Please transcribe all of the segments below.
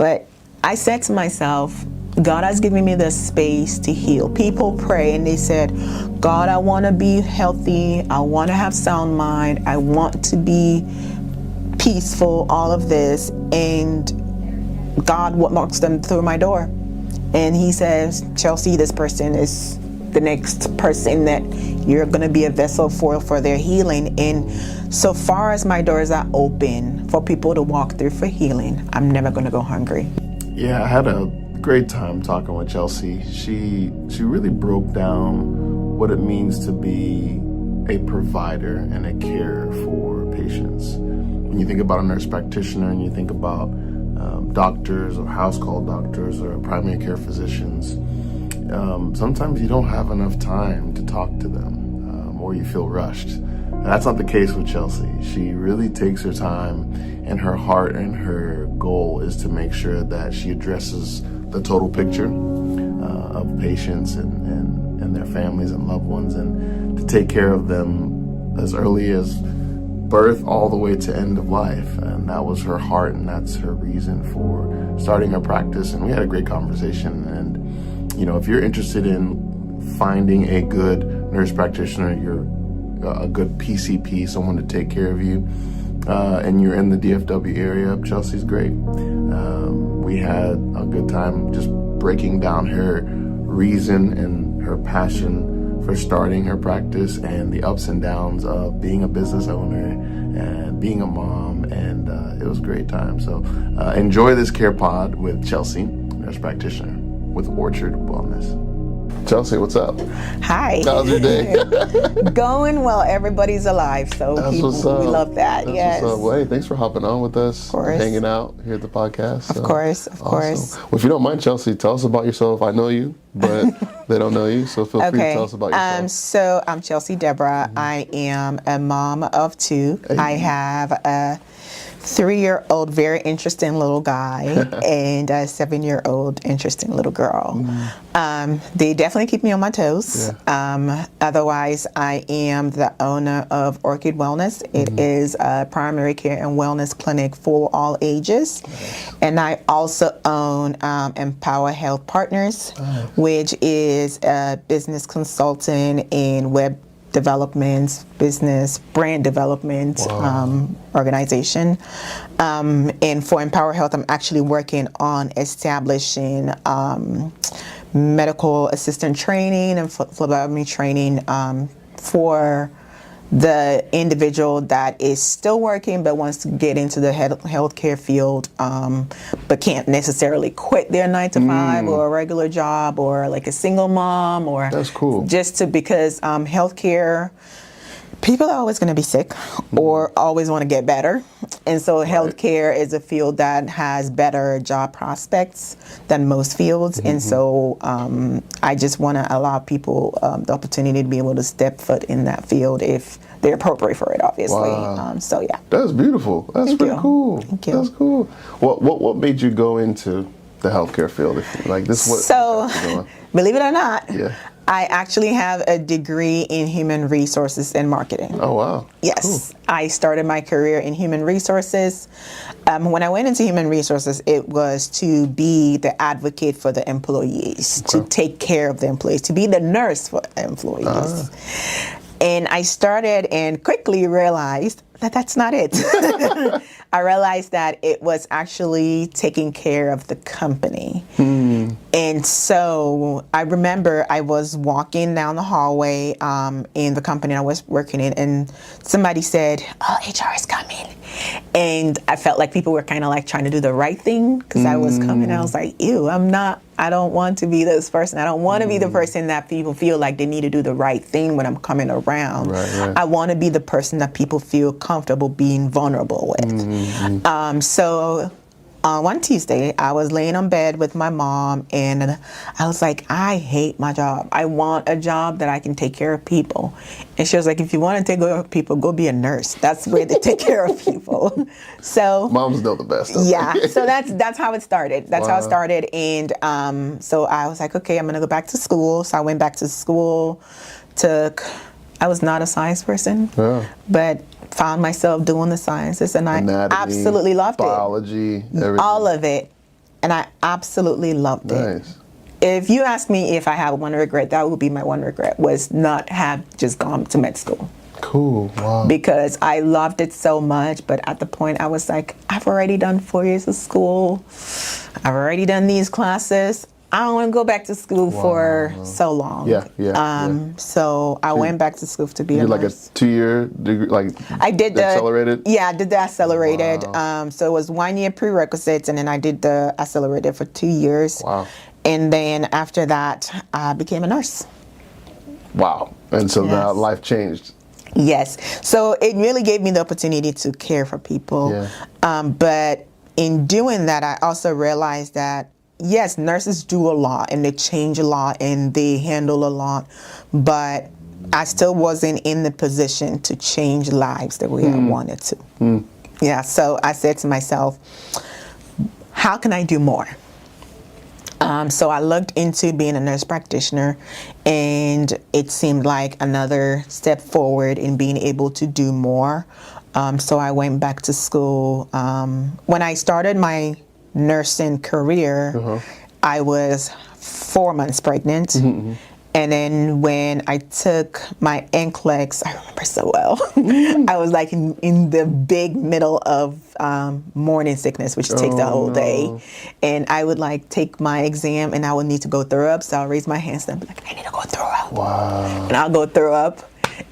But I said to myself, God has given me the space to heal. People pray and they said, God, I want to be healthy. I want to have sound mind. I want to be peaceful, all of this. And God walks them through my door. And he says, Chelsea, this person is the next person that you're going to be a vessel for their healing. And so far as my doors are open for people to walk through for healing, I'm never going to go hungry. Yeah, I had a great time talking with Chelsea. She really broke down what it means to be a provider and a carer for patients. When you think about a nurse practitioner and you think about doctors or house call doctors or primary care physicians, sometimes you don't have enough time to talk to them, or you feel rushed. And that's not the case with Chelsea. She really takes her time, and her heart and her goal is to make sure that she addresses the total picture of patients and their families and loved ones, and to take care of them as early as birth all the way to end of life. And that was her heart, and that's her reason for starting her practice. And we had a great conversation. And you know, if you're interested in finding a good nurse practitioner, you're a good PCP, someone to take care of you, and you're in the DFW area, Chelsea's great. We had a good time just breaking down her reason and her passion for starting her practice and the ups and downs of being a business owner and being a mom, and it was a great time. So enjoy this Care Pod with Chelsea, nurse practitioner with Orchid Wellness. Chelsea, what's up? Hi. How's your day? Going well. Everybody's alive, so That's what's up. We love that. That's yes. what's up. Well, hey, thanks for hopping on with us, Of course. hanging out here at the podcast. Of course. Well, if you don't mind, Chelsea, tell us about yourself. I know you, but they don't know you, so feel free to tell us about yourself. So I'm Chelsea Debrah. Mm-hmm. I am a mom of two. Hey. I have a 3-year-old very interesting little guy and a 7-year-old interesting little girl. They definitely keep me on my toes. Yeah. Otherwise, I am the owner of Orchid Wellness. It is a primary care and wellness clinic for all ages. And I also own Empower Health Partners, which is a business consultant in web development, business, brand development organization. And for Empower Health, I'm actually working on establishing medical assistant training and phlebotomy training for the individual that is still working but wants to get into the healthcare field, but can't necessarily quit their 9-to-5 or a regular job, or like a single mom, or That's cool. because healthcare, people are always going to be sick or always want to get better. And so healthcare is a field that has better job prospects than most fields. And so I just want to allow people the opportunity to be able to step foot in that field if they're appropriate for it, obviously. Wow. So yeah. That's beautiful. That's pretty cool. Thank you. That's cool. What made you go into the healthcare field? Believe it or not, Yeah. I actually have a degree in human resources and marketing. Oh, wow. Yes, Cool. I started my career in human resources. When I went into human resources, it was to be the advocate for the employees, to take care of the employees, to be the nurse for employees. And I started and quickly realized that that's not it. I realized that it was actually taking care of the company. And so I remember I was walking down the hallway in the company I was working in, and somebody said, "Oh, HR is coming." And I felt like people were kind of like trying to do the right thing because I was coming. I was like, ew, I don't want to be this person. I don't want to be the person that people feel like they need to do the right thing when I'm coming around. Right. I want to be the person that people feel comfortable being vulnerable with. So one Tuesday, I was laying on bed with my mom, and I was like, I hate my job. I want a job that I can take care of people. And she was like, if you want to take care of people, go be a nurse. That's where they take care of people. So Moms know the best. Yeah, so that's how it started. That's how it started. And so I was like, okay, I'm going to go back to school. So I went back to school, I was not a science person, but found myself doing the sciences, and I Anatomy, absolutely loved biology, everything. all of it. and I absolutely loved it. Nice. If you ask me if I have one regret, that would be my one regret, was not have just gone to med school. Cool. Wow. Because I loved it so much, but at the point I was like, I've already done 4 years of school. I've already done these classes. I don't want to go back to school for so long. So I went back to school to be a like a nurse. 2-year degree, like I did the accelerated? Yeah, I did the accelerated. Wow. So it was 1 year prerequisites, and then I did the accelerated for 2 years. Wow. And then after that, I became a nurse. Wow. And so now Yes. life changed. Yes. So it really gave me the opportunity to care for people. Yeah. But in doing that, I also realized that, yes, nurses do a lot and they change a lot and they handle a lot, but I still wasn't in the position to change lives the way I wanted to. Yeah. So I said to myself, how can I do more? So I looked into being a nurse practitioner, and it seemed like another step forward in being able to do more. So I went back to school. When I started my nursing career, I was 4 months pregnant. And then when I took my NCLEX, I remember so well, I was like in the big middle of morning sickness, which takes the whole day. And I would like take my exam and I would need to go throw up. So I'll raise my hands and I'll be like, I need to go throw up. Wow. And I'll go throw up.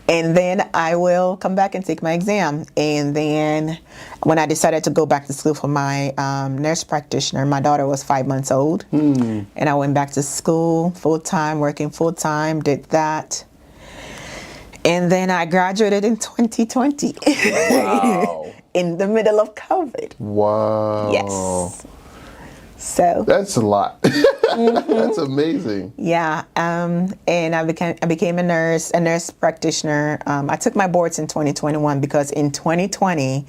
And then I will come back and take my exam. And then when I decided to go back to school for my nurse practitioner, my daughter was 5 months old. And I went back to school full-time, working full-time, did that. And then I graduated in 2020. Wow. In the middle of COVID. Wow. Yes. So That's a lot. That's amazing. yeah, and I became a nurse practitioner. I took my boards in 2021 because in 2020,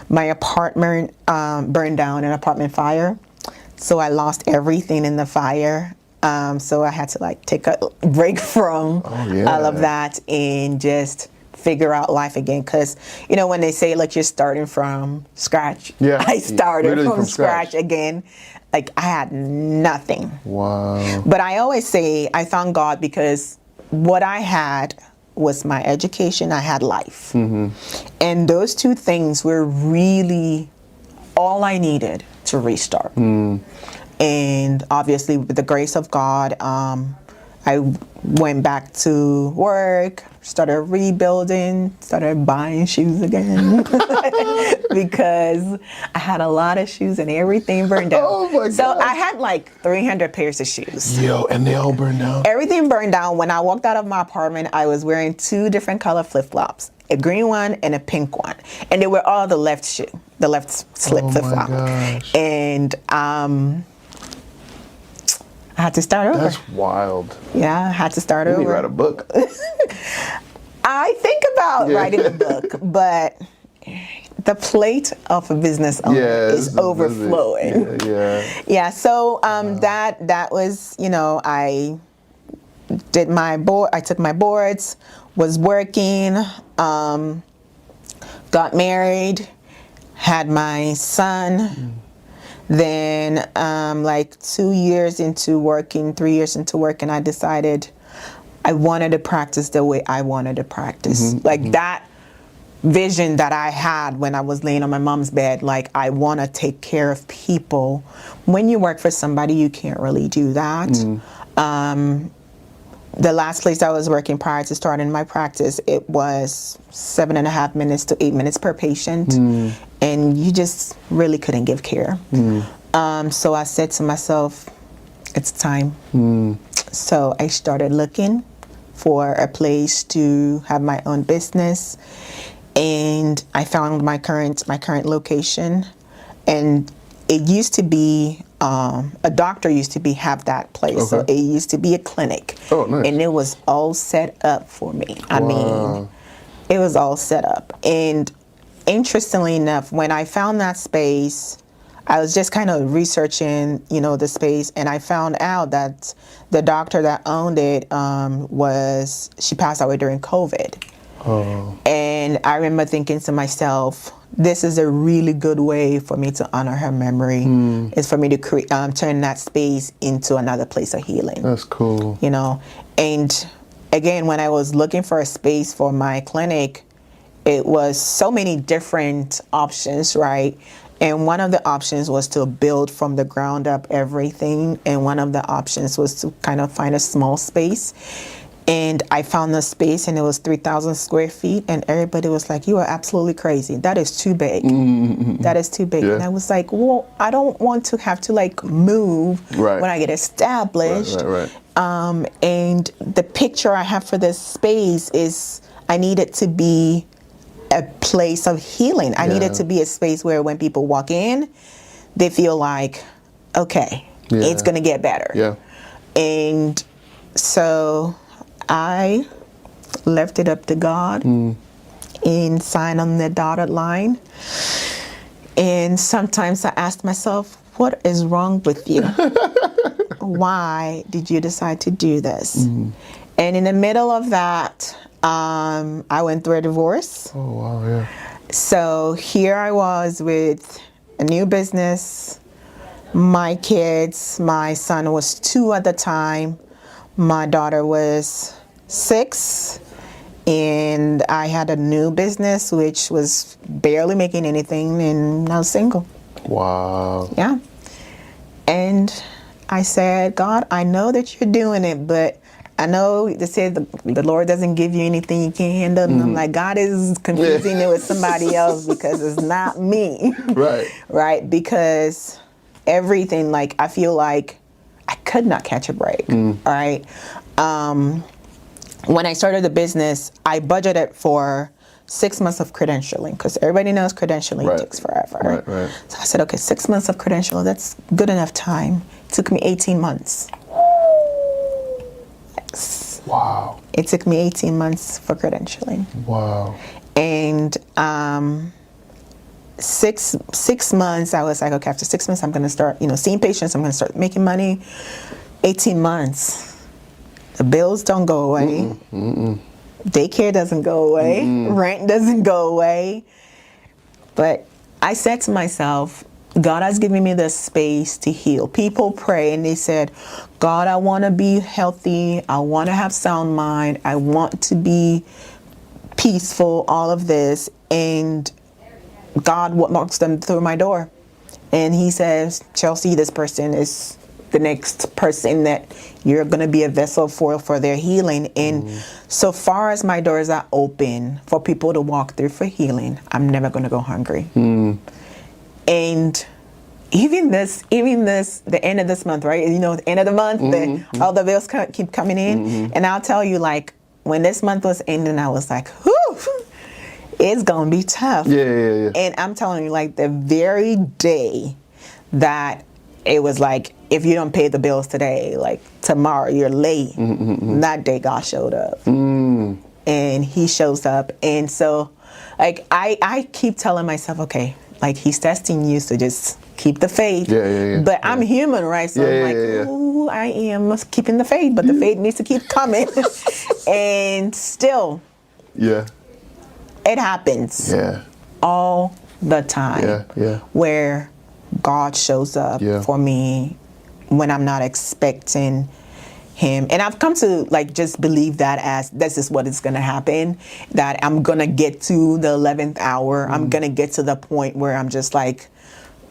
my apartment burned down in an apartment fire. So I lost everything in the fire. So I had to like take a break from all of that and just figure out life again. Because, you know, when they say like you're starting from scratch, I started from scratch again. Like I had nothing. Wow. But I always say I thank God because what I had was my education, I had life. And those two things were really all I needed to restart. And obviously with the grace of God, I went back to work, started rebuilding, started buying shoes again because I had a lot of shoes and everything burned down. Oh my God. So I had like 300 pairs of shoes. Yo, and they all burned down? Everything burned down. When I walked out of my apartment, I was wearing 2 different color flip-flops, a green one and a pink one. And they were all the left shoe, the left slip flip-flop. Gosh. And I had to start over. That's wild. Yeah, I had to start You over. need to write a book. I think about writing a book, but the plate of a business owner is overflowing. Yeah. So that was, you know, I did my board. I took my boards, was working, got married, had my son. Then like 2 years into working, 3 years into working, I decided I wanted to practice the way I wanted to practice. That vision that I had when I was laying on my mom's bed, like I want to take care of people. When you work for somebody, you can't really do that. The last place I was working prior to starting my practice, it was 7.5 minutes to 8 minutes per patient. And you just really couldn't give care. So I said to myself, it's time. So I started looking for a place to have my own business. And I found my current location. And it used to be, a doctor used to have that place. So it used to be a clinic. Oh, nice. And it was all set up for me. I mean, it was all set up. And interestingly enough, when I found that space, I was just kind of researching, you know, the space, and I found out that the doctor that owned it she passed away during COVID. And I remember thinking to myself, this is a really good way for me to honor her memory. Is for me to turn that space into another place of healing. That's cool. You know, and again, when I was looking for a space for my clinic, it was so many different options, right? And one of the options was to build from the ground up everything. And one of the options was to kind of find a small space. And I found the space, and it was 3,000 square feet. And everybody was like, you are absolutely crazy. That is too big. That is too big. Yeah. And I was like, well, I don't want to have to like move Right. when I get established. Right. And the picture I have for this space is I need it to be a place of healing. I need it to be a space where when people walk in, they feel like, okay, it's going to get better. Yeah. And so I left it up to God and signed on the dotted line. And sometimes I asked myself, what is wrong with you? Why did you decide to do this? And in the middle of that, I went through a divorce. Oh, wow, yeah. So here I was with a new business, my kids. My son was 2 at the time. My daughter was 6. And I had a new business, which was barely making anything, and I was single. Wow. Yeah. And I said, God, I know that you're doing it, but I know they said the Lord doesn't give you anything you can't handle. And I'm like, God is confusing it with somebody else because it's not me. Right. Right? Because everything, like, I feel like I could not catch a break. All right. When I started the business, I budgeted for 6 months of credentialing, because everybody knows credentialing takes forever. Right. So I said, okay, 6 months of credentialing, that's good enough time. It took me 18 months. Yes. Wow. It took me 18 months for credentialing. Wow. And 6 months, I was like, okay, after 6 months, I'm going to start, seeing patients. I'm going to start making money. 18 months. The bills don't go away. Daycare doesn't go away. Rent doesn't go away. But I said to myself, God has given me the space to heal. People pray and they said, God, I want to be healthy. I want to have sound mind. I want to be peaceful, all of this. And God walks them through my door. And he says, Chelsea, this person is the next person that you're going to be a vessel for their healing. And so far as my doors are open for people to walk through for healing, I'm never going to go hungry. And even the end of this month, right? The end of the month, all the bills keep coming in. And I'll tell you, like, when this month was ending, I was like, whew, it's going to be tough. Yeah. And I'm telling you, like, the very day that it was like, if you don't pay the bills today, like tomorrow you're late. That day God showed up. And he shows up. And so, like, I keep telling myself, okay, like, he's testing you, so just keep the faith. Yeah. But I'm human, right? So I'm like, ooh, I am keeping the faith, but the faith needs to keep coming. And still, it happens all the time where God shows up for me when I'm not expecting him. And I've come to, like, just believe that as this is what is going to happen, that I'm going to get to the 11th hour. I'm going to get to the point where I'm just like,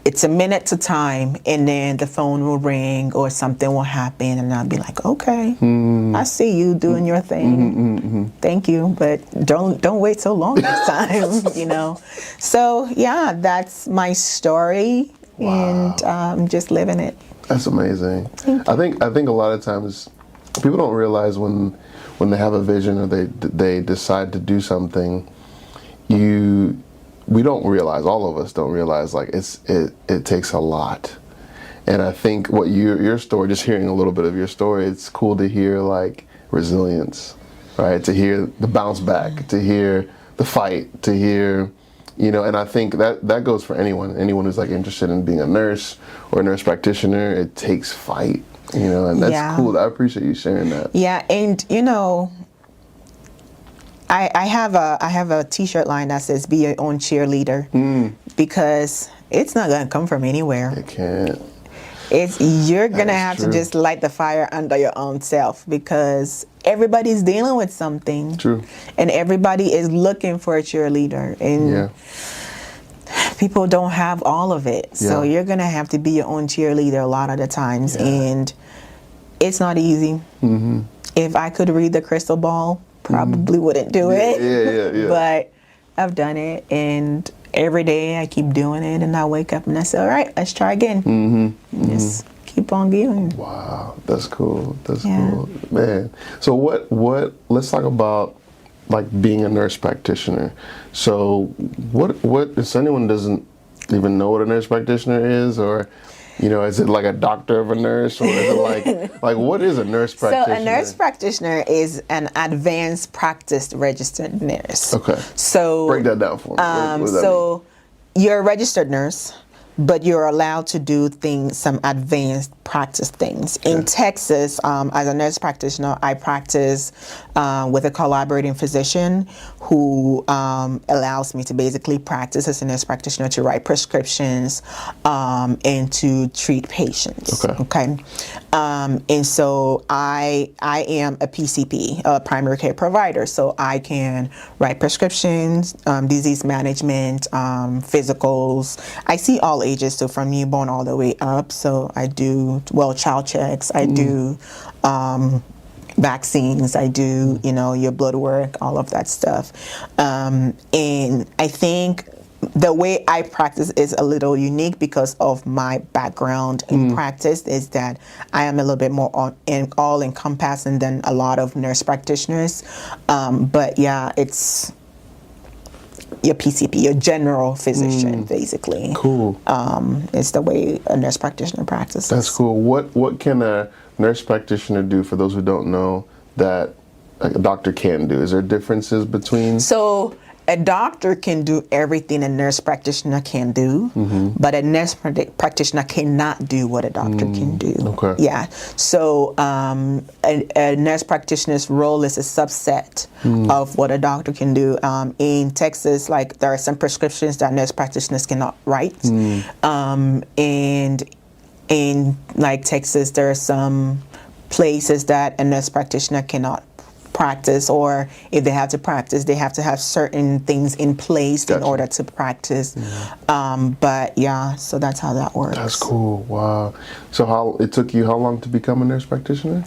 it's a minute to time, and then the phone will ring or something will happen, and I'll be like, okay, I see you doing your thing. Thank you, but don't wait so long this time, So yeah, that's my story. Wow. And I'm just living it. That's amazing. I think a lot of times people don't realize when they have a vision or they decide to do something, we don't realize, all of us don't realize, like, it takes a lot. And I think what your story, just hearing a little bit of your story, it's cool to hear, like, resilience, right? To hear the bounce back, to hear the fight, to hear, and I think that goes for anyone who's, like, interested in being a nurse or a nurse practitioner. It takes fight, and that's cool. I appreciate you sharing that. Yeah, and I have a T-shirt line that says "Be your own cheerleader," because it's not gonna come from anywhere. It can't. You're gonna have true. to just light the fire under your own self, because everybody's dealing with something. True. And everybody is looking for a cheerleader, and people don't have all of it. So you're gonna have to be your own cheerleader a lot of the times, and it's not easy. If I could read the crystal ball, probably wouldn't do it. Yeah. But I've done it, and every day I keep doing it, and I wake up and I say, all right, let's try again. Just keep on going. Wow, that's cool. That's cool, man. So what? Let's talk about like being a nurse practitioner. So what? If anyone doesn't even know what a nurse practitioner is, or is it like a doctor of a nurse, or is it like what is a nurse practitioner? So a nurse practitioner is an advanced practice registered nurse. Okay. So break that down for me. What does that so you're a registered nurse, but you're allowed to do some advanced practice things. In Texas, as a nurse practitioner, I practice with a collaborating physician who allows me to basically practice as a nurse practitioner, to write prescriptions and to treat patients. Okay. And so I am a PCP, a primary care provider, so I can write prescriptions, disease management, physicals. I see all ages, so from newborn all the way up. So I do child checks, I do vaccines, I do your blood work, all of that stuff. And I think the way I practice is a little unique because of my background in practice, is that I am a little bit more all encompassing than a lot of nurse practitioners. But yeah, it's your PCP, your general physician, basically. Cool. It's the way a nurse practitioner practices. That's cool. What can a nurse practitioner do, for those who don't know, that a doctor can't do? Is there differences between? So a doctor can do everything a nurse practitioner can do, but a nurse practitioner cannot do what a doctor can do. Okay. Yeah. So a nurse practitioner's role is a subset of what a doctor can do. In Texas, like, there are some prescriptions that nurse practitioners cannot write. And in like Texas, there are some places that a nurse practitioner cannot practice, or if they have to practice, they have to have certain things in place in order to practice. But yeah, so that's how that works. That's cool. Wow. So it took you how long to become a nurse practitioner?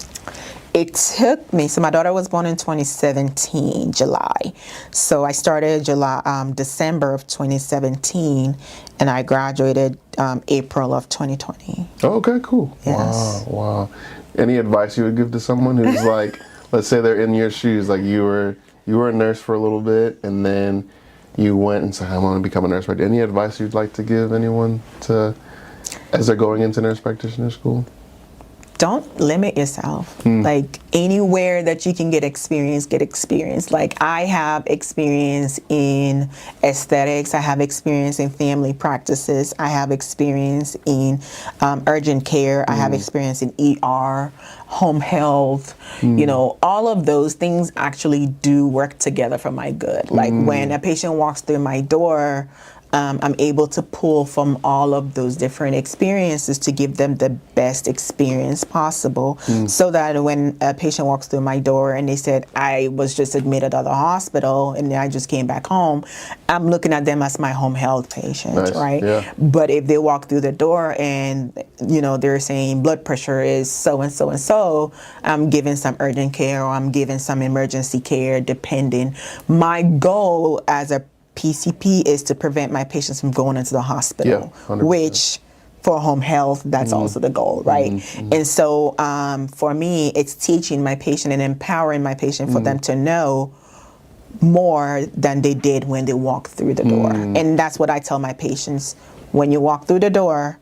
It took me, so my daughter was born in 2017, July. So I started December of 2017, and I graduated April of 2020. Okay, cool. Yes. Wow. Any advice you would give to someone who's like, let's say they're in your shoes, like you were a nurse for a little bit, and then you went and said, I want to become a nurse practitioner. Any advice you'd like to give anyone as they're going into nurse practitioner school? Don't limit yourself. Like, anywhere that you can get experience. Like, I have experience in aesthetics, I have experience in family practices, I have experience in urgent care, I have experience in ER, home health. All of those things actually do work together for my good. Like, when a patient walks through my door, I'm able to pull from all of those different experiences to give them the best experience possible, so that when a patient walks through my door and they said, I was just admitted at the hospital and I just came back home, I'm looking at them as my home health patient, right? Yeah. But if they walk through the door and, they're saying blood pressure is so and so and so, I'm giving some urgent care, or I'm giving some emergency care, depending. My goal as a PCP is to prevent my patients from going into the hospital, which for home health, that's also the goal, right? And so for me, it's teaching my patient and empowering my patient for them to know more than they did when they walked through the door. And that's what I tell my patients. When you walk through the door,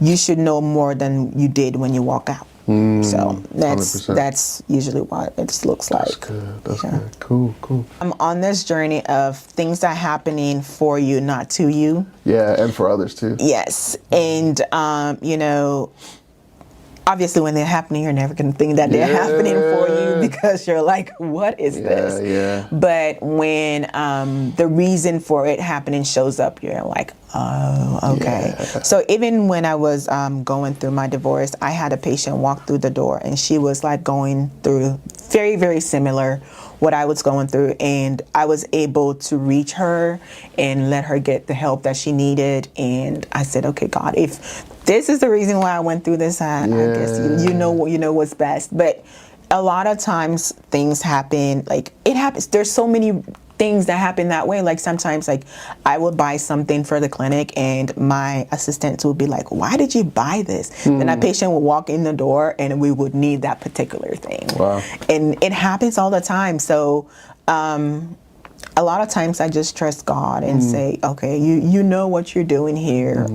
you should know more than you did when you walk out. So that's usually what it looks like. That's good. That's good. Cool. I'm on this journey of things that are happening for you, not to you. Yeah, and for others too. Yes. And, obviously when they're happening, you're never going to think that they're happening for you, because you're like, what is this? Yeah. But when the reason for it happening shows up, you're like, oh, okay. Yeah. So even when I was going through my divorce, I had a patient walk through the door, and she was like going through very, very similar what I was going through, and I was able to reach her and let her get the help that she needed. And I said, okay, God, if this is the reason why I went through this, I guess you know what's best. But a lot of times things happen, like it happens. There's so many things that happen that way. Like sometimes, like I would buy something for the clinic, and my assistant would be like, why did you buy this? Then a patient would walk in the door, and we would need that particular thing. Wow. And it happens all the time. So a lot of times I just trust God and say, okay, you know what you're doing here.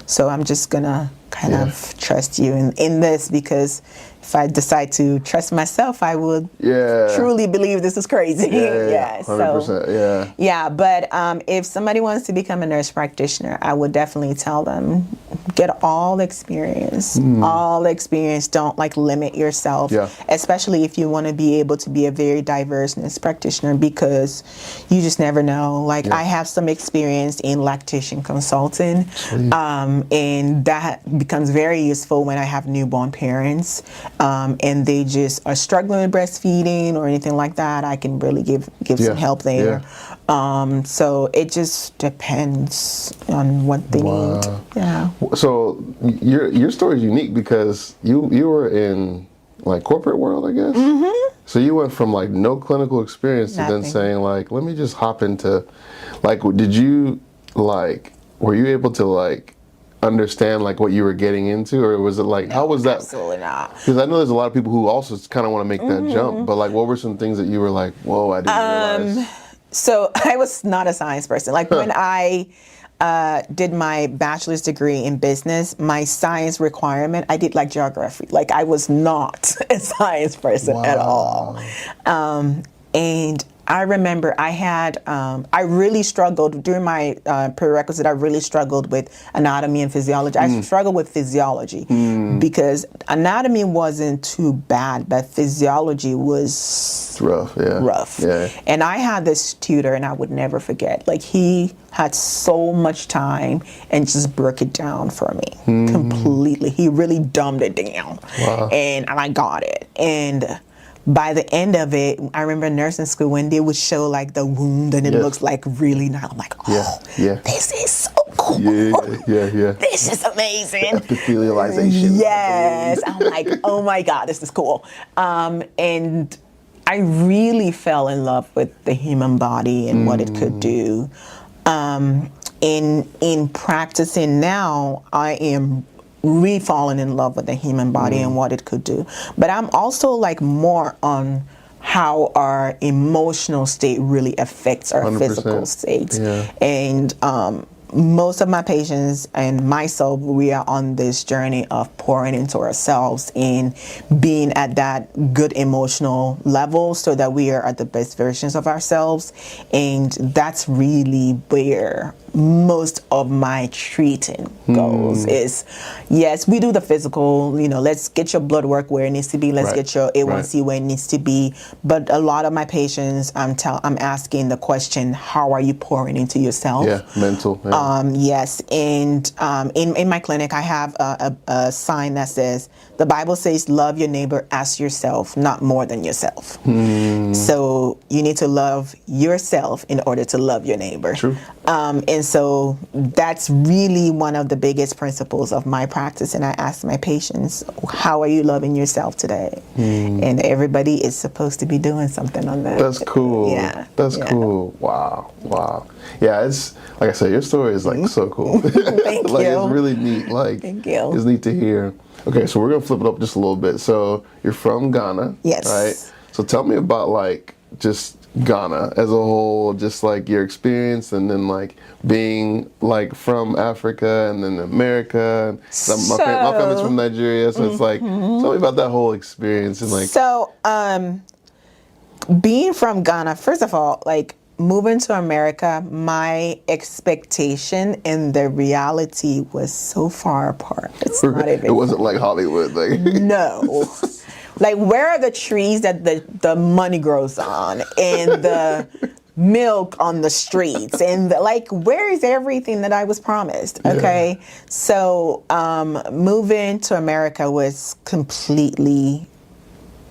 So I'm just gonna kind of trust you in this, because if I decide to trust myself, I would truly believe this is crazy. Yeah, 100%, So but if somebody wants to become a nurse practitioner, I would definitely tell them, get all the experience. All the experience. Don't like limit yourself, especially if you want to be able to be a very diverse nurse practitioner, because you just never know. Like I have some experience in lactation consulting, and that becomes very useful when I have newborn parents. And they just are struggling with breastfeeding or anything like that. I can really give some help there. So it just depends on what they need. Yeah. So your story is unique because you were in like corporate world, I guess. So you went from like no clinical experience to then saying like, let me just hop into, like, did you like, were you able to like understand like what you were getting into, or was it like, how was that? Absolutely not. Because I know there's a lot of people who also kind of want to make that jump, but like, what were some things that you were like, whoa, I didn't realize? So I was not a science person. Like when I did my bachelor's degree in business, my science requirement, I did like geography. Like I was not a science person at all. And I remember I had, I really struggled during my prerequisite. I really struggled with anatomy and physiology. I struggled with physiology because anatomy wasn't too bad, but physiology was rough. And I had this tutor, and I would never forget. Like he had so much time and just broke it down for me completely. He really dumbed it down, and I got it. And by the end of it, I remember nursing school when they would show like the wound and it looks like really nice. I'm like, this is so cool. This is amazing. Epithelialization. Yes. I'm like, oh my God, this is cool. And I really fell in love with the human body and what it could do. In practicing now, I am really falling in love with the human body and what it could do. But I'm also like more on how our emotional state really affects our 100%. Physical state. And most of my patients and myself, we are on this journey of pouring into ourselves and being at that good emotional level so that we are at the best versions of ourselves. And that's really where most of my treating goes is, yes, we do the physical, let's get your blood work where it needs to be. Let's get your A1C where it needs to be. But a lot of my patients, I'm asking the question, how are you pouring into yourself? Mental. Yes. And in my clinic, I have a sign that says, the Bible says, love your neighbor as yourself, not more than yourself. So you need to love yourself in order to love your neighbor. True. And so that's really one of the biggest principles of my practice. And I ask my patients, how are you loving yourself today? And everybody is supposed to be doing something on that. That's cool. That's cool. Wow. Yeah, it's like I said, your story is like so cool. Thank like you. It's really neat. Like thank you. It's neat to hear. Okay, so we're gonna flip it up just a little bit. So you're from Ghana. Yes. Right? So tell me about like just Ghana as a whole, just like your experience, and then like being like from Africa and then America. My family's from Nigeria, so it's like tell me about that whole experience and like. So being from Ghana, first of all, like moving to America, my expectation and the reality was so far apart. It's not even. It wasn't like Hollywood, like. No. Like, where are the trees that the money grows on, and the milk on the streets, and where is everything that I was promised? Okay, yeah. So moving to America was completely,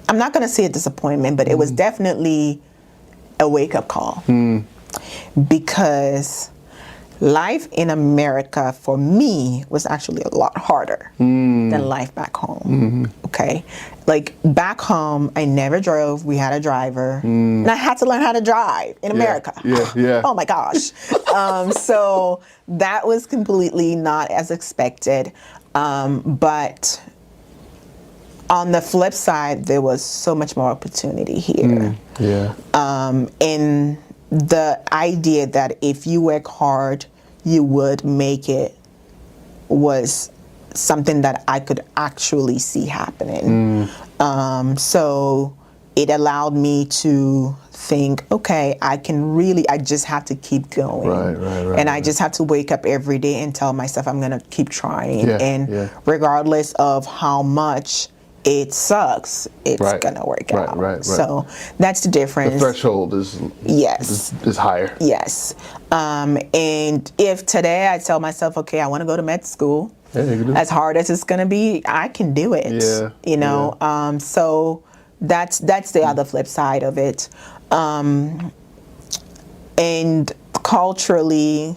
I'm not going to say a disappointment, but it was definitely a wake-up call, because life in America for me was actually a lot harder than life back home. Okay, like back home, I never drove. We had a driver, and I had to learn how to drive in America. Yeah. Oh my gosh. So that was completely not as expected. But on the flip side, there was so much more opportunity here. And the idea that if you work hard, you would make it was something that I could actually see happening. So it allowed me to think, okay, I just have to keep going. Right, I just have to wake up every day and tell myself I'm going to keep trying. Regardless of how much it sucks, it's gonna work out. Right. So that's the difference. The threshold is higher. Yes. And if today I tell myself, okay, I want to go to med school, as hard as it's gonna be, I can do it. You know. So that's the other flip side of it. And culturally,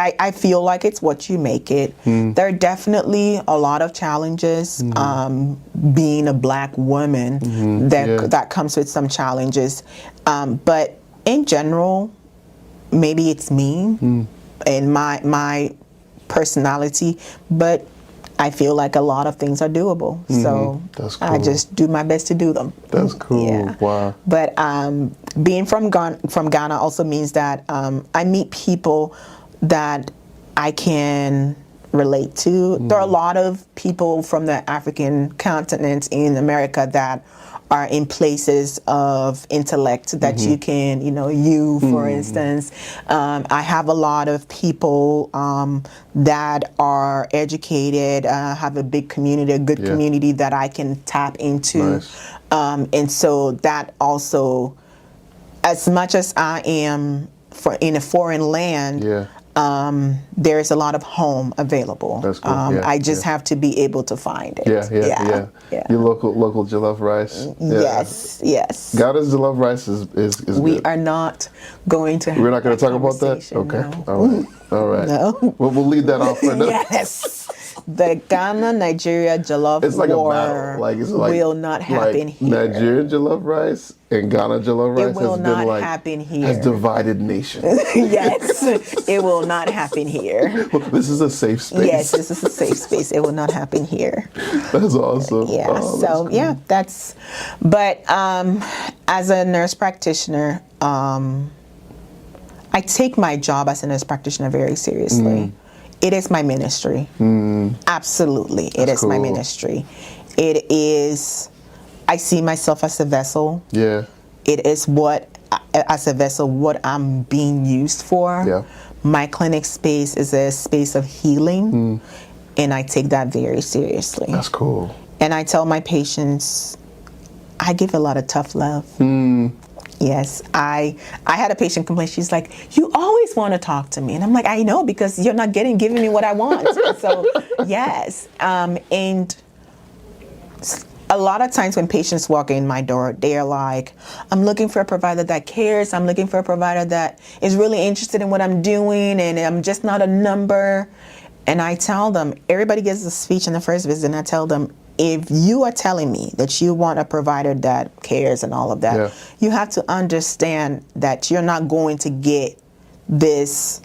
I feel like it's what you make it. There are definitely a lot of challenges being a Black woman that comes with some challenges. But in general, maybe it's me and my personality, but I feel like a lot of things are doable. So that's cool. I just do my best to do them. That's cool. Yeah. Wow. But being from Ghana also means that I meet people that I can relate to. There are a lot of people from the African continent in America that are in places of intellect that you can, you, for instance. I have a lot of people that are educated, have a big community, a good community that I can tap into. Nice. And so that also, as much as I am in a foreign land, there's a lot of home available. That's cool. I just have to be able to find it. Yeah. Your local jollof rice. Yes. Ghana's jollof rice is we good. are not going to. We're not going to talk about that. Okay. No. All right. No. We'll leave that off for now. Yes. The Ghana-Nigeria jollof it's like war a battle. will not happen here. Nigerian jollof rice and Ghana jollof rice it will not happen here. Has divided nations. Yes, it will not happen here. Well, this is a safe space. Yes, this is a safe space. It will not happen here. That's awesome. Yeah. Oh, so that's cool. that's. But as a nurse practitioner, I take my job as a nurse practitioner very seriously. It is my ministry. Absolutely. It is my ministry. It is, I see myself as a vessel. Yeah. It is as a vessel, what I'm being used for. Yeah. My clinic space is a space of healing, and I take that very seriously. That's cool. And I tell my patients, I give a lot of tough love. Yes, I had a patient complain. She's like, "You always want to talk to me," and I'm like, "I know, because you're not giving me what I want." So, yes, and a lot of times when patients walk in my door, they're like, "I'm looking for a provider that cares. I'm looking for a provider that is really interested in what I'm doing, and I'm just not a number." And I tell them, everybody gets a speech in the first visit, and I tell them, if you are telling me that you want a provider that cares and all of that, you have to understand that you're not going to get this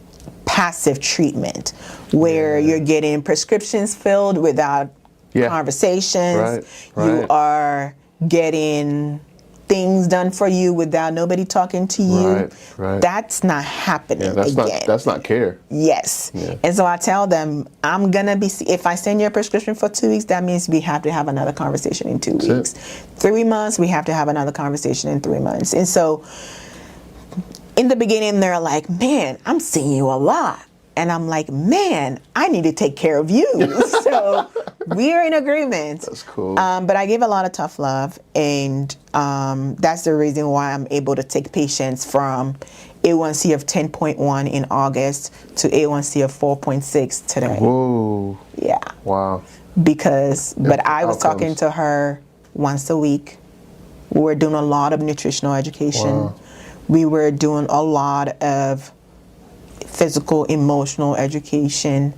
passive treatment where you're getting prescriptions filled without conversations. Right. You are getting things done for you without nobody talking to you. Right. That's not happening again. That's not care. Yes. Yeah. And so I tell them, I'm going to be, if I send you a prescription for 2 weeks, that means we have to have another conversation in 2 weeks. 3 months, we have to have another conversation in 3 months. And so in the beginning, they're like, man, I'm seeing you a lot. And I'm like, man, I need to take care of you. So we're in agreement. That's cool. But I give a lot of tough love. And that's the reason why I'm able to take patients from A1C of 10.1 in August to A1C of 4.6 today. Whoa. Yeah. Wow. But I was Outcomes. talking to her once a week. We were doing a lot of nutritional education. Wow. We were doing a lot of physical, emotional education.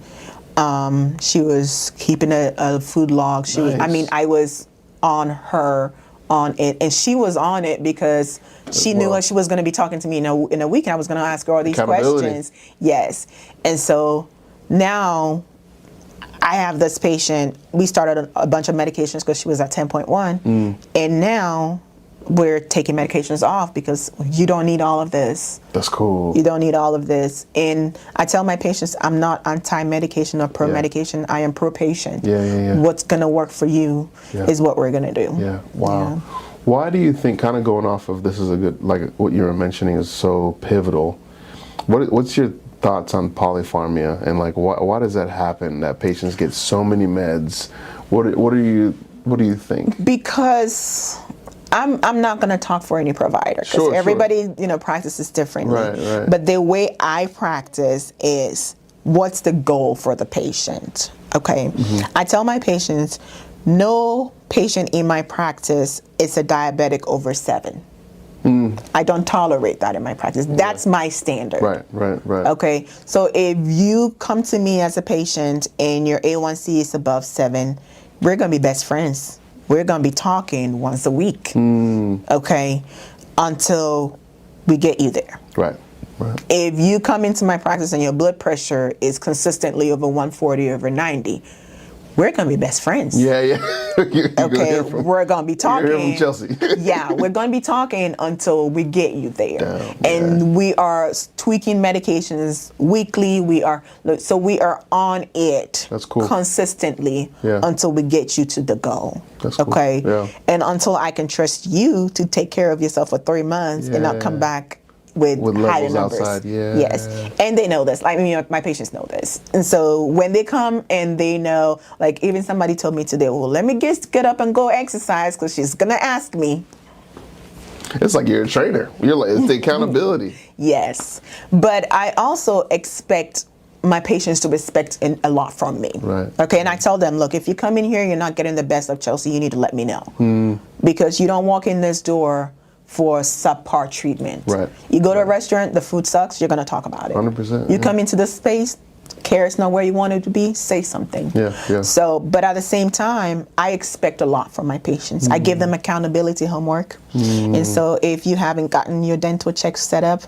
She was keeping a food log. I was on her on it, and she was on it because she knew what she was going to be talking to me in a week, and I was going to ask her all these questions. Yes. And so now I have this patient. We started a bunch of medications because she was at 10.1, and now we're taking medications off because you don't need all of this. That's cool. You don't need all of this. And I tell my patients, I'm not anti-medication or pro-medication. I am pro-patient. What's going to work for you is what we're going to do. Yeah. Wow. Why do you think, kind of going off of this is a good, like what you were mentioning is so pivotal. What's your thoughts on polypharmacia, and like why does that happen, that patients get so many meds? What do you think? Because I'm not going to talk for any provider because everybody practices differently. Right. But the way I practice is, what's the goal for the patient? Okay. I tell my patients, no patient in my practice is a diabetic over 7. I don't tolerate that in my practice. That's my standard. Right. Okay. So if you come to me as a patient and your A1C is above 7, we're going to be best friends. We're going to be talking once a week, okay, until we get you there. Right. If you come into my practice and your blood pressure is consistently over 140 over 90, we're going to be best friends. Yeah. Okay, we're going to be talking. You're from Chelsea. Yeah, we're going to be talking until we get you there. Damn, and we are tweaking medications weekly. We are on it. That's cool. Consistently until we get you to the goal. That's cool. Okay? Yeah. And until I can trust you to take care of yourself for 3 months and not come back with higher levels numbers. outside, Yes, and they know this. Like my patients know this, and so when they come and they know, like even somebody told me today, well, let me get up and go exercise because she's gonna ask me. It's like you're a trainer. It's the accountability. Yes, but I also expect my patients to expect a lot from me. Right. Okay, and I tell them, look, if you come in here, you're not getting the best of Chelsea. You need to let me know because you don't walk in this door for subpar treatment. Right. You go to a restaurant, the food sucks, you're going to talk about it. 100%. You come into this space, care is not where you want it to be, say something. Yeah. So, but at the same time, I expect a lot from my patients. I give them accountability homework. And so if you haven't gotten your dental check set up,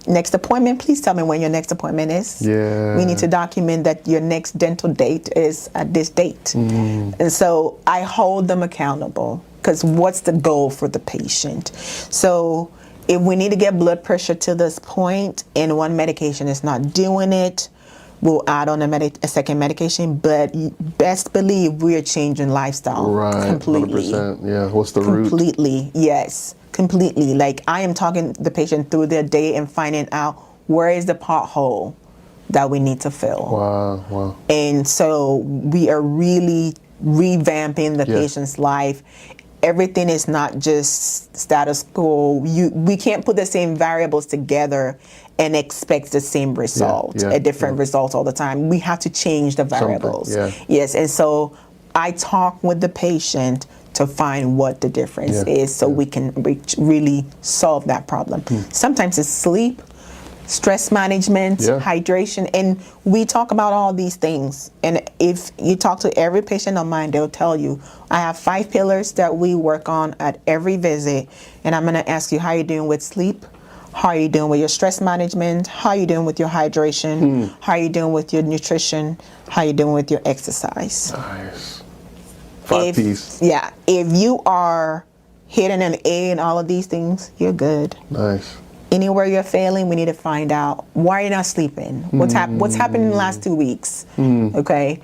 next appointment, please tell me when your next appointment is. Yeah. We need to document that your next dental date is at this date. And so I hold them accountable because what's the goal for the patient? So if we need to get blood pressure to this point and one medication is not doing it, we'll add on a second medication, but best believe we're changing lifestyle completely. 100%. Yeah, what's the root? Completely, yes. Completely. Like I am talking the patient through their day and finding out where is the pothole that we need to fill. Wow. And so we are really revamping the patient's life. Everything is not just status quo. We can't put the same variables together and expect the same result, a different result all the time. We have to change the variables. Yes, and so I talk with the patient to find what the difference is so we can really solve that problem. Sometimes it's sleep, stress management, hydration, and we talk about all these things. And if you talk to every patient of mine, they'll tell you, I have 5 pillars that we work on at every visit, and I'm going to ask you how you're doing with sleep, how are you doing with your stress management, how are you doing with your hydration, how are you doing with your nutrition, how are you doing with your exercise. Nice. 5 P's. Yeah, if you are hitting an A in all of these things, you're good. Nice. Anywhere you're failing, we need to find out why you're not sleeping. What's happened in the last 2 weeks? Okay,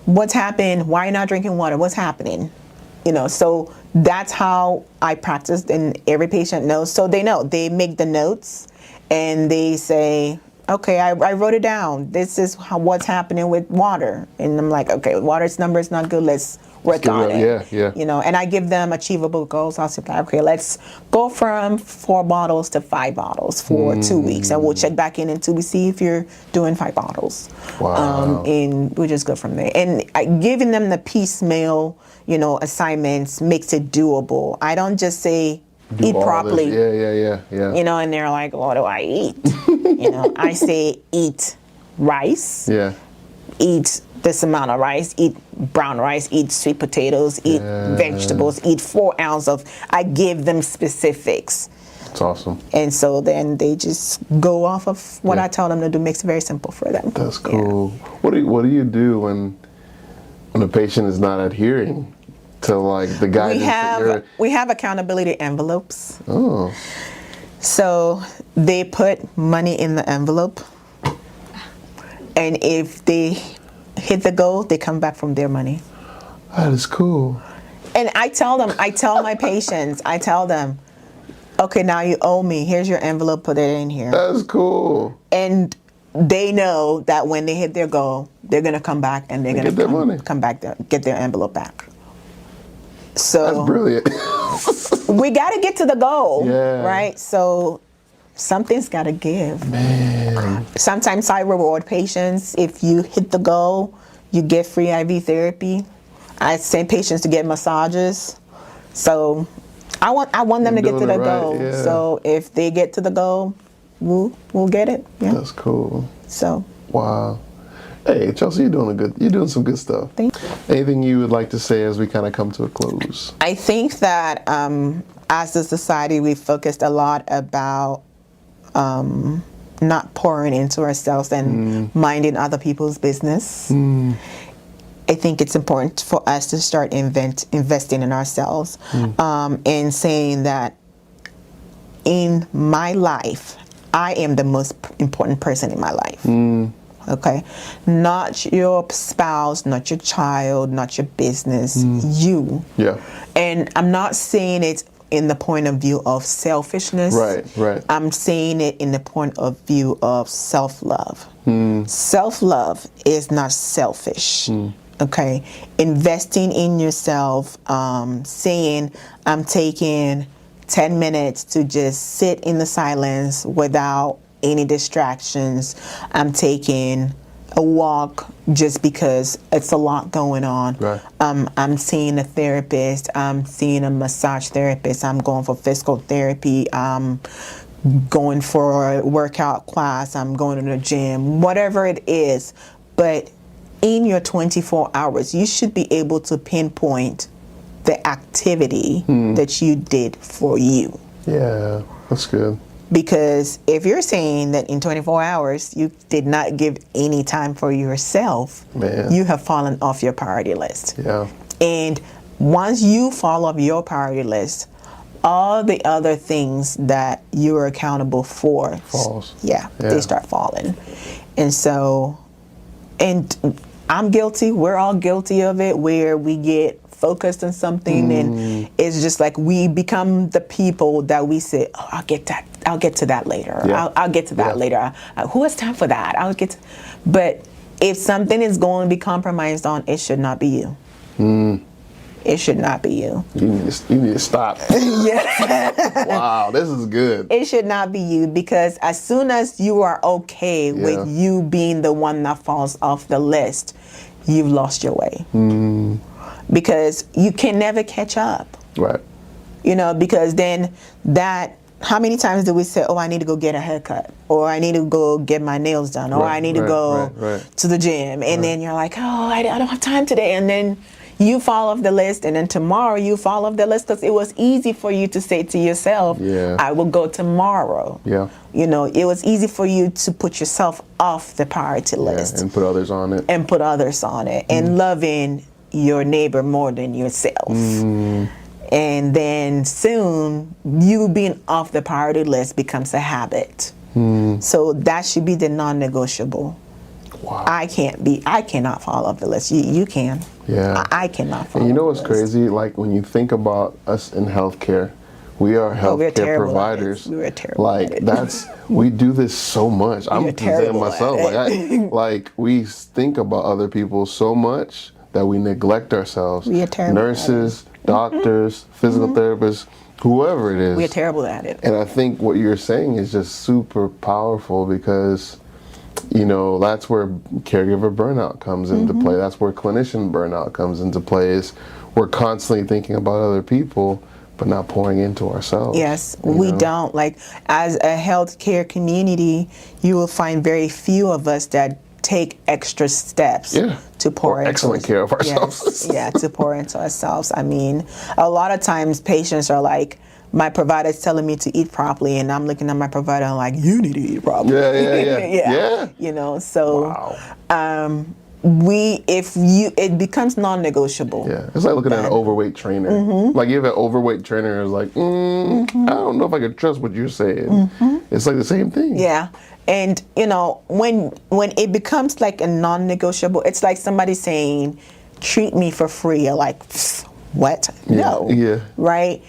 what's happened? Why you're not drinking water? What's happening? So that's how I practice, and every patient knows. So they know. They make the notes, and they say, okay, I wrote it down. This is what's happening with water. And I'm like, okay, water's number is not good. Let's work on it. Yeah. You know, and I give them achievable goals. I'll say, okay, let's go from 4 bottles to 5 bottles for 2 weeks. And we'll check back in 2 weeks, see if you're doing 5 bottles. Wow. And we'll just go from there. And giving them the piecemeal, you know, assignments makes it doable. I don't just say, eat properly. Yeah. You know, and they're like, what do I eat? You know, I say eat rice. Yeah. Eat this amount of rice, eat brown rice, eat sweet potatoes, eat vegetables, eat 4 ounces of, I give them specifics. That's awesome. And so then they just go off of what I tell them to do. Makes it very simple for them. That's cool. What do you do when a patient is not adhering to like the guidance? We have accountability envelopes. Oh. So they put money in the envelope, and if they hit the goal, they come back from their money. That is cool. And I tell my patients, I tell them, okay, now you owe me. Here's your envelope, put it in here. That's cool. And they know that when they hit their goal, they're gonna come back and they're gonna come back there, get their envelope back. So that's brilliant. We gotta get to the goal, yeah. right? So something's gotta give. Man. Sometimes I reward patients. If you hit the goal, you get free IV therapy. I send patients to get massages. So I want them to get to the goal. Yeah. So if they get to the goal, we'll get it. Yeah. That's cool. So wow. Hey, Chelsea, you're doing some good stuff. Thank you. Anything you would like to say as we kind of come to a close? I think that as a society, we've focused a lot about not pouring into ourselves and minding other people's business. I think it's important for us to start investing in ourselves and saying that in my life, I am the most important person in my life. Okay, not your spouse, not your child, not your business, you. Yeah. And I'm not saying it in the point of view of selfishness. Right. I'm saying it in the point of view of self-love. Self-love is not selfish. Okay, investing in yourself, saying I'm taking 10 minutes to just sit in the silence without any distractions. I'm taking a walk just because it's a lot going on. Right. I'm seeing a therapist. I'm seeing a massage therapist. I'm going for physical therapy. I'm going for a workout class. I'm going to the gym, whatever it is. But in your 24 hours, you should be able to pinpoint the activity that you did for you. Yeah, that's good. Because if you're saying that in 24 hours you did not give any time for yourself, Man. You have fallen off your priority list. Yeah. And once you fall off your priority list, all the other things that you are accountable for, falls. Yeah, they start falling. And so, and I'm guilty, we're all guilty of it, where we get focused on something and it's just like we become the people that we say, oh, I'll get to that later. Yeah. I'll get to that later. Who has time for that? But if something is going to be compromised on, it should not be you. It should not be you. You need to stop. Yeah. Wow, this is good. It should not be you, because as soon as you are okay with you being the one that falls off the list, you've lost your way. Because you can never catch up. Right. You know, because then how many times do we say, oh, I need to go get a haircut, or I need to go get my nails done, or I need to go to the gym, and then you're like, oh, I don't have time today, and then you fall off the list, and then tomorrow you fall off the list because it was easy for you to say to yourself, I will go tomorrow. Yeah. You know, it was easy for you to put yourself off the priority list. And put others on it. And loving your neighbor more than yourself. And then soon you being off the priority list becomes a habit. So that should be the non-negotiable. Wow. I cannot fall off the list. You can. Yeah. I cannot fall off the list. And you know what's crazy? Like when you think about us in healthcare, We are we're healthcare terrible at it. providers. We were terrible at Like it. that's we do this so much. I'm saying terrible myself. at it. Like we think about other people so much that we neglect ourselves. We are terrible at Nurses, doctors, physical therapists, whoever it is. We're terrible at it. And I think what you're saying is just super powerful because, you know, that's where caregiver burnout comes into play. That's where clinician burnout comes into play. Is we're constantly thinking about other people, but not pouring into ourselves. Yes, we don't. Like, as a healthcare community, you will find very few of us that take extra steps to pour into excellent care of ourselves. Yes, to pour into ourselves. I mean, a lot of times patients are like, my provider's telling me to eat properly, and I'm looking at my provider and like, you need to eat properly. Yeah. You know, so Wow. it becomes non-negotiable. Yeah, it's like looking at an overweight trainer. Like you have an overweight trainer who's like, I don't know if I can trust what you're saying. It's like the same thing. Yeah. And you know, when it becomes like a non-negotiable, it's like somebody saying, treat me for free. You're like, what? No. Yeah. Right?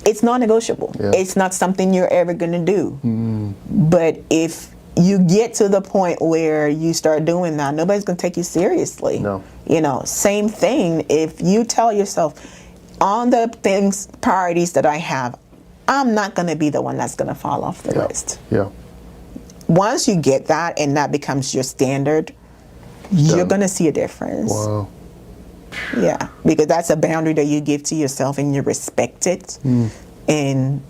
It's non-negotiable. Yeah. It's not something you're ever going to do. But if you get to the point where you start doing that, nobody's going to take you seriously. No. You know, same thing. If you tell yourself, on the priorities that I have, I'm not going to be the one that's going to fall off the list. Yeah. Once you get that and that becomes your standard, you're going to see a difference. Wow. Yeah, because that's a boundary that you give to yourself and you respect it, and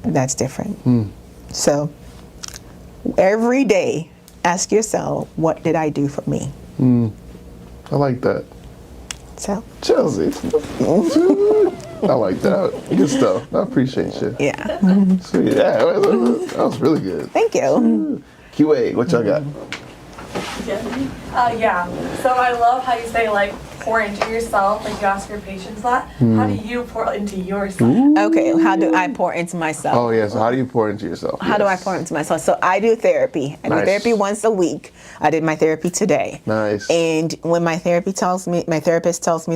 that's different. So every day, ask yourself, what did I do for me? I like that. So Chelsea. I like that. Good stuff. I appreciate you. yeah. Sweet. Yeah, that was really good. Thank you. QA, what y'all got? So I love how you say, like, pour into yourself, like you ask your patients that. How do you pour into yourself? Okay, how do I pour into myself? Oh yeah, so how do you pour into yourself? How do I pour into myself? So I do therapy. I do therapy once a week. I did my therapy today. Nice. And when my therapist tells me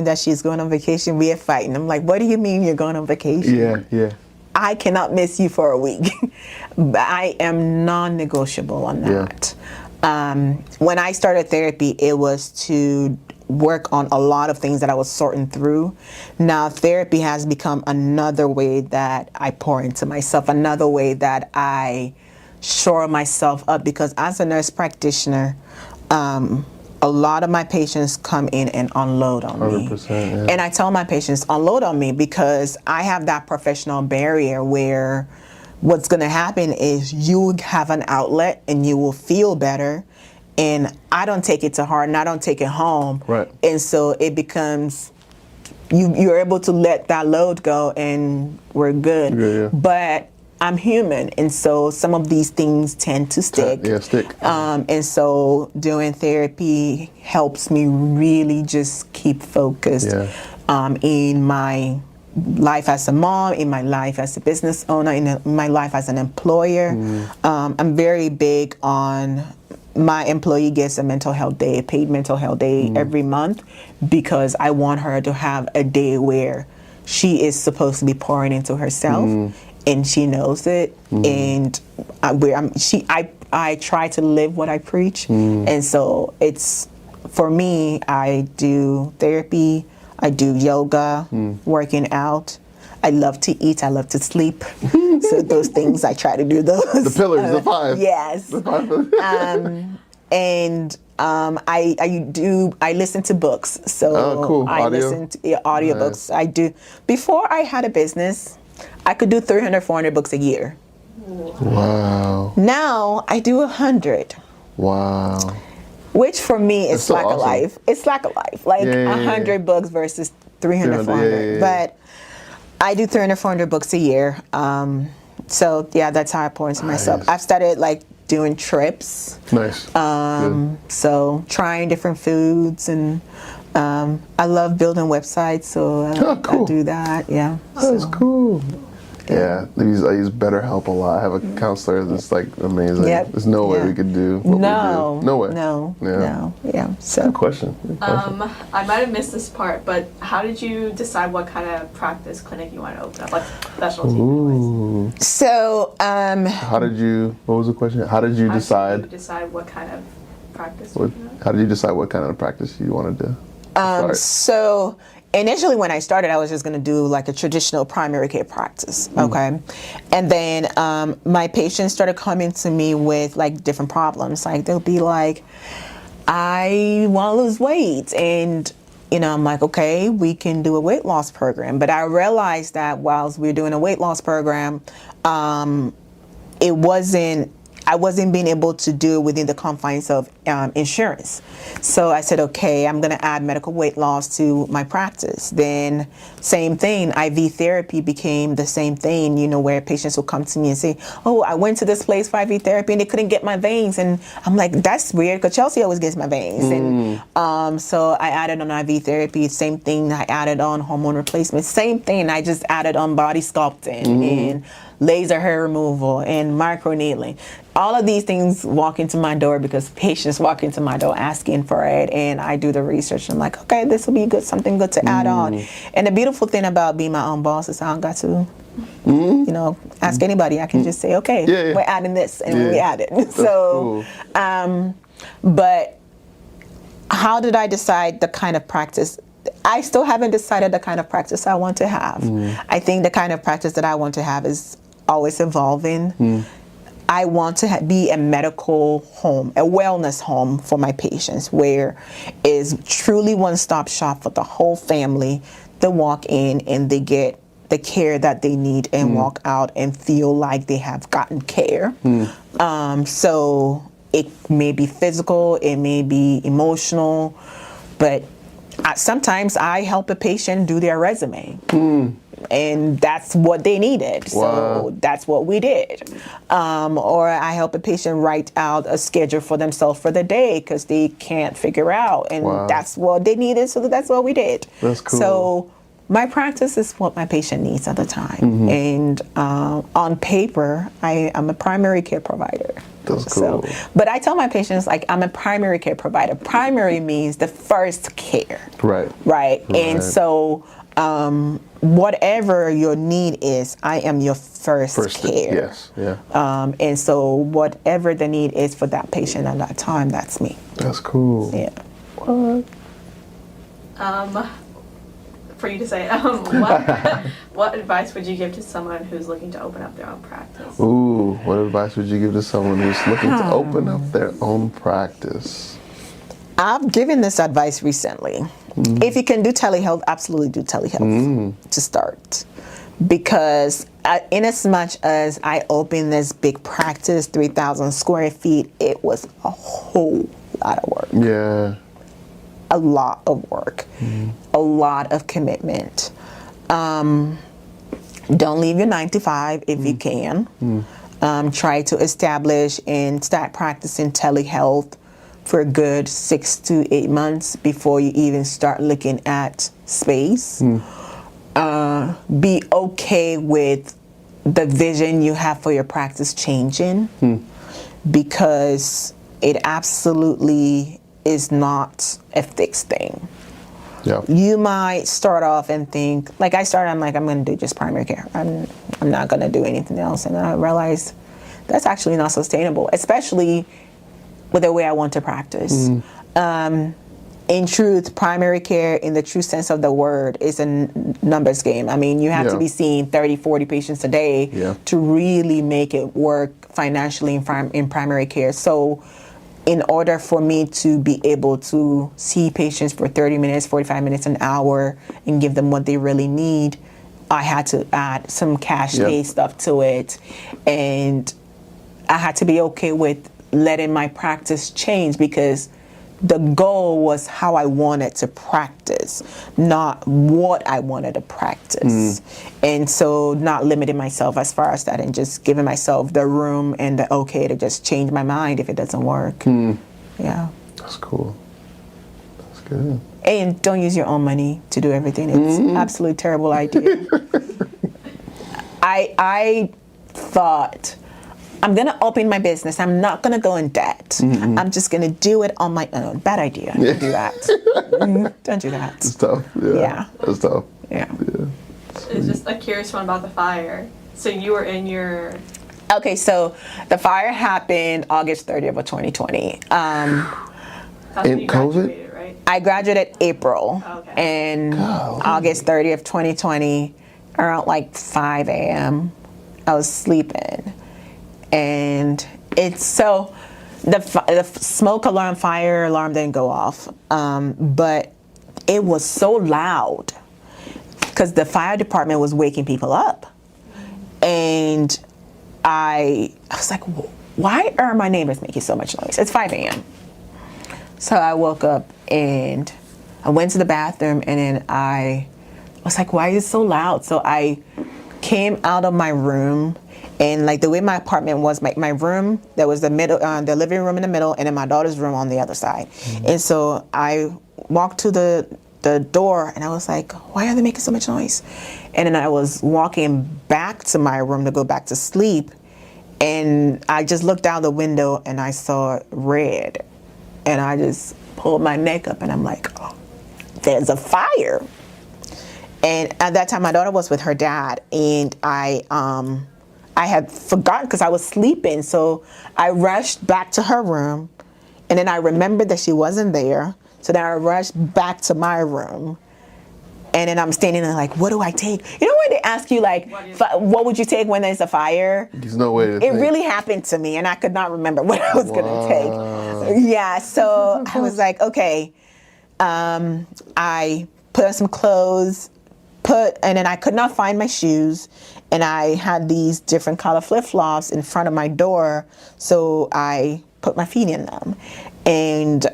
that she's going on vacation, we are fighting. I'm like, what do you mean you're going on vacation? Yeah. I cannot miss you for a week. I am non-negotiable on that. When I started therapy, it was to work on a lot of things that I was sorting through. Now, therapy has become another way that I pour into myself, another way that I shore myself up, because as a nurse practitioner, a lot of my patients come in and unload on 100%, me. yeah. And I tell my patients, unload on me, because I have that professional barrier where what's going to happen is you have an outlet and you will feel better. And I don't take it to heart and I don't take it home. Right. And so it becomes, you're able to let that load go and we're good. Yeah. But I'm human, and so some of these things tend to stick. Yeah, stick. And so doing therapy helps me really just keep focused in my life as a mom, in my life as a business owner, in my life as an employer. I'm very big on my employee gets a mental health day, a paid mental health day every month, because I want her to have a day where she is supposed to be pouring into herself, and she knows it. And I try to live what I preach, and so it's, for me, I do therapy, I do yoga, working out. I love to eat, I love to sleep. So those things, I try to do those. The pillars, the five. Yes. The five. I listen to books. So cool. I Audio? listen to audiobooks. I do. Before I had a business, I could do 300, 400 books a year. Wow. Now I do 100. Wow. Which for me is so like awesome. a life. It's like a life. Like 100 books versus 300, 400. But I do 300, 400 books a year. So yeah, that's how I pour into myself. I've started like doing trips. Nice. So trying different foods, and I love building websites. So cool. I do that. Yeah. That's cool. Yeah, I use BetterHelp a lot. I have a counselor that's like amazing. Yep. There's no way Yeah. we could do what we do. No way. No. Yeah. No. Yeah. So. Good question. I might have missed this part, but how did you decide what kind of practice clinic you want to open up, like specialty? Ooh. So. How did you? What was the question? How did you decide? How did you decide what kind of practice? How did you decide what kind of practice you wanted to start? So initially when I started, I was just going to do like a traditional primary care practice. Okay. And then my patients started coming to me with like different problems. Like they'll be like, I want to lose weight. And, I'm like, okay, we can do a weight loss program. But I realized that whilst we were doing a weight loss program, I wasn't being able to do it within the confines of insurance. So I said, okay, I'm going to add medical weight loss to my practice. Then same thing, IV therapy became the same thing, where patients will come to me and say, oh, I went to this place for IV therapy and they couldn't get my veins. And I'm like, that's weird because Chelsea always gets my veins. And so I added on IV therapy, same thing. I added on hormone replacement, same thing. I just added on body sculpting and laser hair removal and microneedling. All of these things walk into my door because patients walk into my door asking for it, and I do the research. I'm like, okay, this will be good, something good to add on. And the beautiful thing about being my own boss is I don't got to, ask anybody. I can just say, okay, we're adding this, and we add it. That's so, cool. But how did I decide the kind of practice? I still haven't decided the kind of practice I want to have. I think the kind of practice that I want to have is always evolving. I want to be a medical home, a wellness home for my patients, where is truly one-stop shop for the whole family. They walk in and they get the care that they need and walk out and feel like they have gotten care. So it may be physical, it may be emotional, but sometimes I help a patient do their resume. And that's what they needed. So that's what we did. Or I help a patient write out a schedule for themselves for the day because they can't figure out. And that's what they needed. So that's what we did. That's cool. So my practice is what my patient needs at the time. And on paper, I'm a primary care provider. That's cool. But I tell my patients, like, I'm a primary care provider. Primary means the first care. Right. And so whatever your need is, I am your first care. Yes. Yeah. And so whatever the need is for that patient at that time, that's me. That's cool. Yeah. For you to say, what advice would you give to someone who's looking to open up their own practice? Ooh, what advice would you give to someone who's looking to open up their own practice? I've given this advice recently. If you can do telehealth, absolutely do telehealth to start. Because in as much as I opened this big practice, 3,000 square feet, it was a whole lot of work. Yeah. A lot of work, a lot of commitment. Don't leave your 9 to 5 if you can. Try to establish and start practicing telehealth for a good 6 to 8 months before you even start looking at space. Be okay with the vision you have for your practice changing, because it absolutely is not a fixed thing. Yeah. You might start off and think, like I started, I'm going to do just primary care. I'm not going to do anything else. And I realized that's actually not sustainable, especially with the way I want to practice. In truth, primary care in the true sense of the word is a numbers game. I mean, you have to be seeing 30, 40 patients a day to really make it work financially in primary care. So in order for me to be able to see patients for 30 minutes, 45 minutes, an hour, and give them what they really need, I had to add some cash pay stuff to it. And I had to be okay with letting my practice change, because the goal was how I wanted to practice, not what I wanted to practice. And so not limiting myself as far as that, and just giving myself the room and the okay to just change my mind if it doesn't work. Yeah. That's cool. That's good. And don't use your own money to do everything. It's absolutely terrible idea. I thought, I'm going to open my business. I'm not going to go in debt. I'm just going to do it on my own. Bad idea. Don't do that. Don't do that. It's tough. Yeah. It's tough. Yeah. It's just a curious one about the fire. So you were in your... Okay, so the fire happened August 30th of 2020. That's when In you COVID? graduated, right? I graduated April. Okay. And August 30th, 2020, around like 5 a.m., I was sleeping. And it's so, the smoke alarm, fire alarm didn't go off. But it was so loud because the fire department was waking people up. And I was like, why are my neighbors making so much noise? It's 5 a.m. So I woke up and I went to the bathroom, and then I was like, why is it so loud? So I came out of my room, and like the way my apartment was, my room, there was the living room in the middle, and then my daughter's room on the other side. And so I walked to the door, and I was like, why are they making so much noise? And then I was walking back to my room to go back to sleep, and I just looked out the window and I saw red, and I just pulled my neck up, and I'm like, oh, there's a fire. And at that time my daughter was with her dad, and I had forgotten because I was sleeping, so I rushed back to her room, and then I remembered that she wasn't there. So then I rushed back to my room, and then I'm standing there like, what do I take? You know when they ask you like, what would you take when there's a fire? There's no way to It really happened to me, and I could not remember what I was gonna take. Yeah, so I was like, okay. I put on some clothes, and then I could not find my shoes, and I had these different color flip-flops in front of my door, so I put my feet in them. And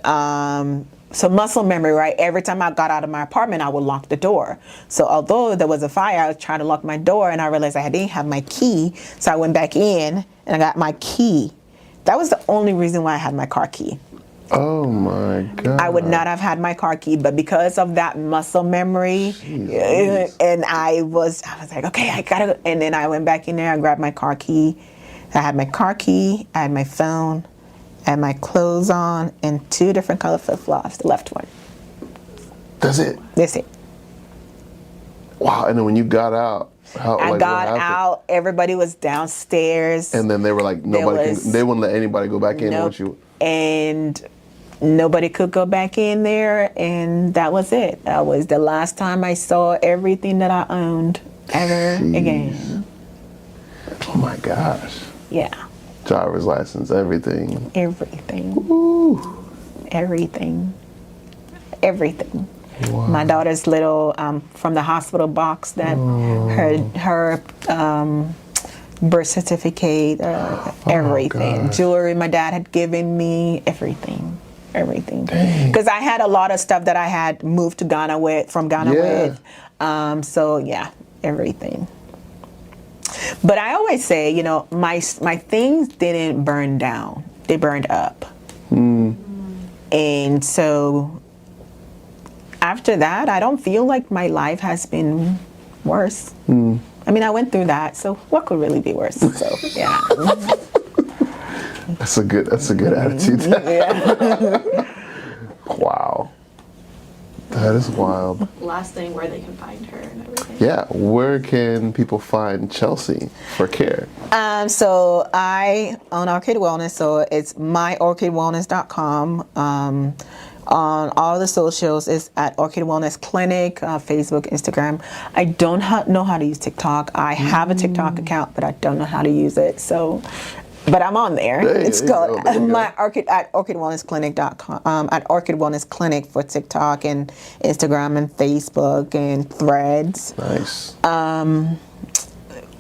so muscle memory, right? Every time I got out of my apartment, I would lock the door. So although there was a fire, I was trying to lock my door, and I realized I didn't have my key. So I went back in and I got my key. That was the only reason why I had my car key. Oh my God. I would not have had my car key, but because of that muscle memory, and I was like, okay, I gotta go. And then I went back in there, I grabbed my car key. I had my car key, I had my phone, I had my clothes on, and 2 different color flip-flops, the left one. That's it? That's it. Wow, and then when you got out, I got out, everybody was downstairs. And then they were like, they wouldn't let anybody go back in once you... And nobody could go back in there, and that was it. That was the last time I saw everything that I owned ever again. Oh my gosh. Yeah. Driver's license, everything. Everything. Ooh. Everything. Everything. Wow. My daughter's little, from the hospital box, that her birth certificate, everything. Jewelry my dad had given me, everything. Because I had a lot of stuff that I had moved to Ghana with, so yeah, everything. But I always say, you know, my things didn't burn down; they burned up. And so after that, I don't feel like my life has been worse. I mean, I went through that, so what could really be worse? So yeah. That's a good attitude. Yeah. Wow. That is wild. Last thing, where they can find her and everything. Yeah, where can people find Chelsea for care? So I own Orchid Wellness, so it's myOrchidWellness.com. On all the socials is at Orchid Wellness Clinic, Facebook, Instagram. I don't know how to use TikTok. I have a TikTok account, but I don't know how to use it. So, but I'm on there. It's called my Orchid at OrchidWellnessClinic.com. At Orchid Wellness Clinic for TikTok and Instagram and Facebook and Threads. Nice.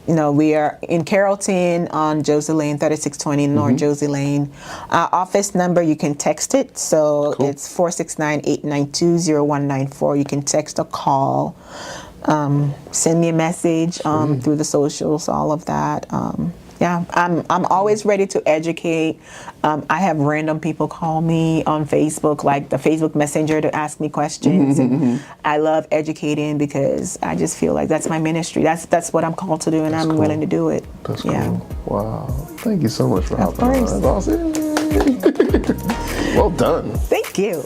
You know, we are in Carrollton on Josie Lane, 3620 North Josie Lane. Office number, you can text it. So it's 469-892-0194. You can text or call. Send me a message through the socials, all of that. Yeah, I'm always ready to educate. I have random people call me on Facebook, like the Facebook Messenger, to ask me questions. And I love educating because I just feel like that's my ministry. That's what I'm called to do, and I'm willing to do it. That's cool. Wow. Thank you so much for hopping on. course. That's awesome. Well done. Thank you.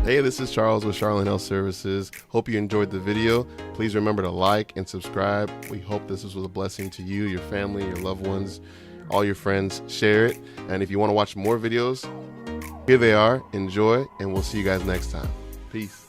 Hey, this is Charles with Charlin Health Services. Hope you enjoyed the video. Please remember to like and subscribe. We hope this was a blessing to you, your family, your loved ones, all your friends. Share it. And if you want to watch more videos, here they are. Enjoy, and we'll see you guys next time. Peace.